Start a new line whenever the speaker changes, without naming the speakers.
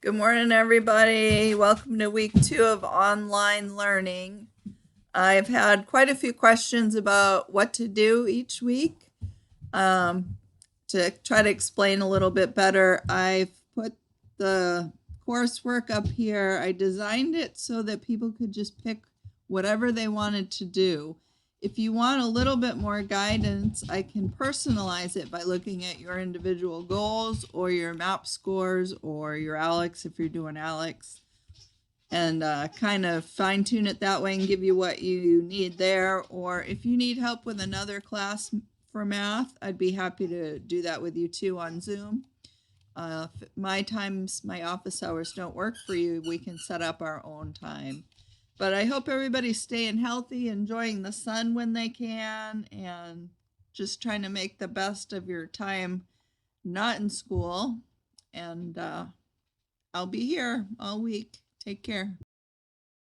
Good morning, everybody. Welcome to week 2 of online learning. I've had quite a few questions about what to do each week. To try to explain a little bit better, I've put the coursework up here. I designed it so that people could just pick whatever they wanted to do. If you want a little bit more guidance, I can personalize it by looking at your individual goals or your MAP scores or your ALEKS if you're doing ALEKS, and kind of fine tune it that way and give you what you need there. Or if you need help with another class for math, I'd be happy to do that with you too on Zoom. If my office hours don't work for you, we can set up our own time. But I hope everybody's staying healthy, enjoying the sun when they can, and just trying to make the best of your time not in school. And I'll be here all week. Take care.